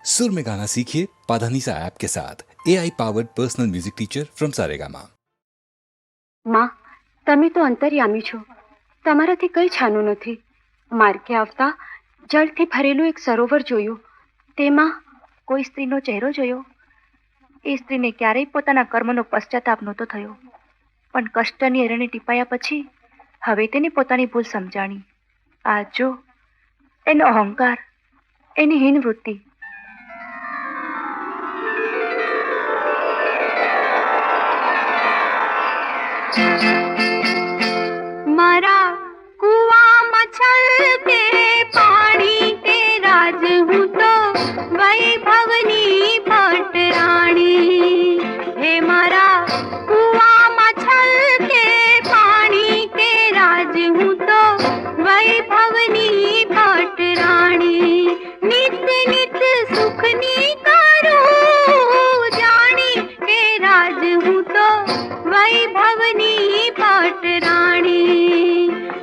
सुर में गाना सीखिए पाधानीसा ऐप के साथ AI powered personal music teacher from Saregama. માં, તમે તો અંતર્યામી છો. તમારાથી કંઈ છાનું નથી. માર્ગે આવતા જળથી ભરેલું એક સરોવર જોયું. તેમાં કોઈ સ્ત્રીનો ચહેરો જોયો. એ સ્ત્રીને ક્યારેય પોતાના કર્મનો પશ્ચાતાપ નહોતો થયો, પણ કષ્ટની અરણે ટીપાયા પછી હવે તેને પોતાની ભૂલ સમજાણી. આ જો એનો અહંકાર, એની હીન વૃત્તિ. મારા કુવામાં છલકે પાણી તે રાજ હું તો વૈભવની પટરાણી. હે મારા કુવામાં છલકે પાણી તે રાજ હું તો વૈભવની પટરાણી. નિત નિત સુખની કરું જાણી કે રાજ હું તો વૈભવની પટરાણી.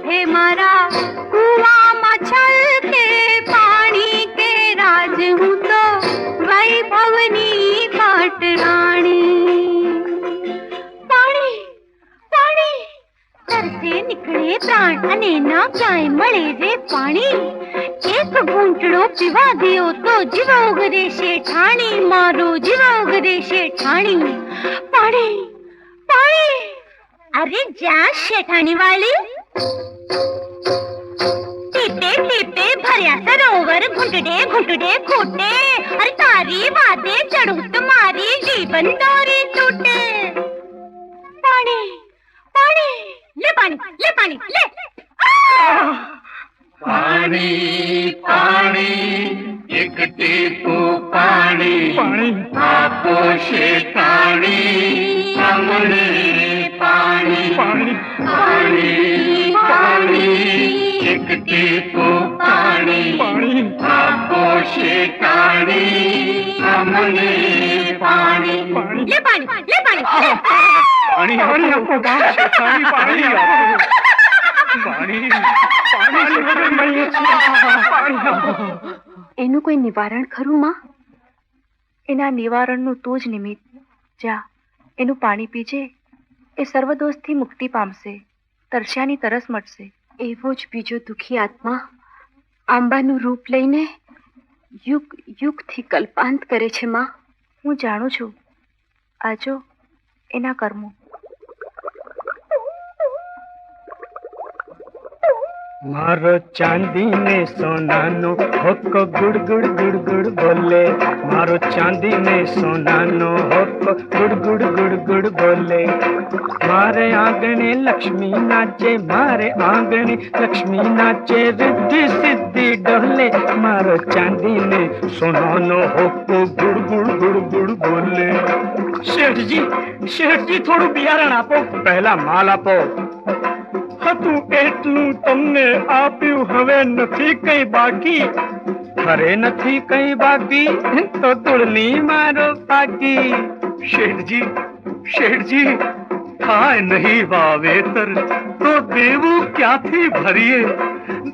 હે મારા કુવામાં છલકે પાણી કે રાજ હું તો વૈભવની પટરાણી. પાણી પાણી તરસે નીકળે પ્રાણ અને ના ક્યાંય મળે રે પાણી. એક ઘૂંટડો પીવા ગયો તો જીવ ઉગરે શેઠાણી. મારો જીવ ઉગરે શેઠાણી. પાણી પાણી. અરે જ્યાં શેઠાણી વાળી. ટીપે ટીપે ભર્યા સરોવર ઘૂંટડે ઘૂંટડે ખૂટે. અરે તારી વાતે ચડું તો મારી જીવન દોરી તૂટે. પાણી પાણી લે પાણી લે પાણી લે. પાણી પાણી એક ટીપું પાણી આપો શેઠાણી અમને પાણી. પાણી પાણી એક ટીપું પાણી આપો શેઠાણી અમને પાણી. લે પાણી લે પાણી. પાણી આપો શેઠાણી પાણી આપો. એનું કોઈ નિવારણ ખરું માં? એના નિવારણનું તું જ નિમિત્ત. જા, એનું પાણી પીજે. એ સર્વદોષથી મુક્તિ પામશે, તરસ્યાની તરસ મટશે. એવો જ બીજો દુઃખી આત્મા આંબાનું રૂપ લઈને યુગ યુગથી કલ્પાંત કરે છે માં. હું જાણું છું. આજો એના કર્મો. मारो चांदी ने सोनानो होको गुड़ गुड़ गुड़ गुड़ बोले. मारो चांदी ने सोनानो होको गुड़ गुड़ गुड़ गुड़ बोले. मारे आंगणे लक्ष्मी नाचे, मारे आंगणे लक्ष्मी नाचे. रिद्धि सिद्धि डोले. मारो चांदी ने सोनानो होको गुड़ गुड़ गुड़ गुड़ बोले. શેઠજી થોડું બિયારણ આપો. પહેલા માલ આપો. હતું એટલું તમને આપ્યું, હવે નથી કઈ બાકી. ખરે નથી કઈ બાકી તો તુળની મારો પાકી. શેઠજી થાય નહીં વાવેતર તો દેવું ક્યાંથી ભરીએ.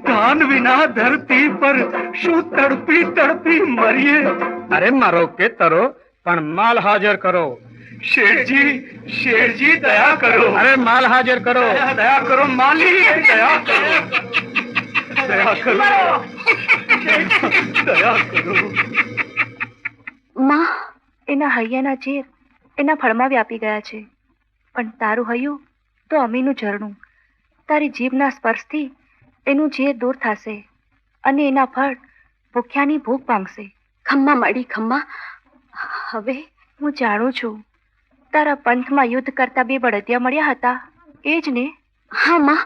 ધાન વિના ધરતી પર શું તડપી તડપી મરીએ. અરે મારો કે તરો પણ માલ હાજર કરો. શેઠજી દયા કરો. અરે માલ હાજર કરો. દયા કરો માલી. દયા કરો. દયા કરો. દયા કરો. માં, એના હૈયાના ઝેર એના ફળમાં વ્યાપી ગયા છે. પણ તારું હૈયું તો અમીનું ઝરણું. તારી જીભના સ્પર્શથી એનું ઝેર દૂર થશે અને એના ફળ ભૂખ્યાની ભૂખ ભાંગશે. ખમ્મા માડી ખમ્મા. હવે હું જાણું છું, તારા પંથમાં યુદ્ધ કરતા બે બળદિયા મળ્યા હતા, એ જ ને? હા માં,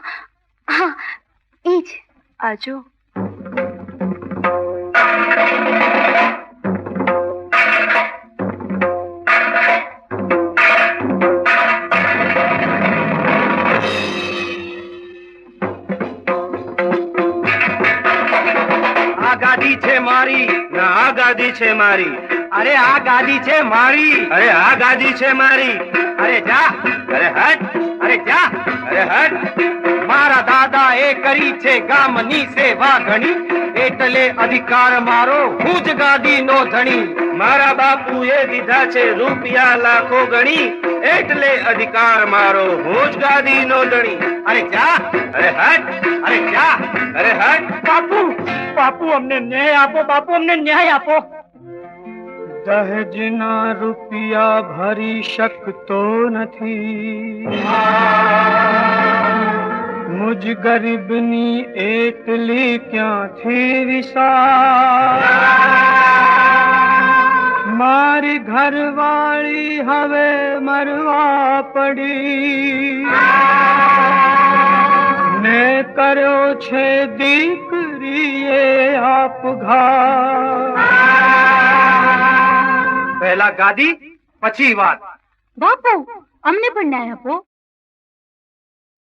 હા એ જ. આજો. આ ગાડી છે મારી, ના આ ગાડી છે મારી. અરે આ ગાડી છે મારી. અરે આ ગાડી છે મારી. અરે જા. અરે હટ. અરે જા. અરે હટ. મારા દાદા એ કરી છે ગામની સેવા ઘણી, એટલે અધિકાર મારો હું જ ગાદીનો ધણી. મારા બાપુએ દીધા છે રૂપિયા લાખો ગણી, એટલે અધિકાર મારો હું જ ગાદીનો ધણી. અરે જા, અરે હટ, અરે જા. અરે હટ. બાપુ બાપુ અમને ન્યાય આપો, બાપુ અમને ન્યાય આપો. દહેજના રૂપિયા ભરી શકતો નથી, મુજ ગરીબની એટલી ક્યાંથી વિસા. મારી ઘરવાળી હવે મરવા પડી, ને કર્યો છે દીકરીએ આપઘાત. પહેલા ગાદી પછી વાત. બાપુ અમને પણ ન્યાય આપો.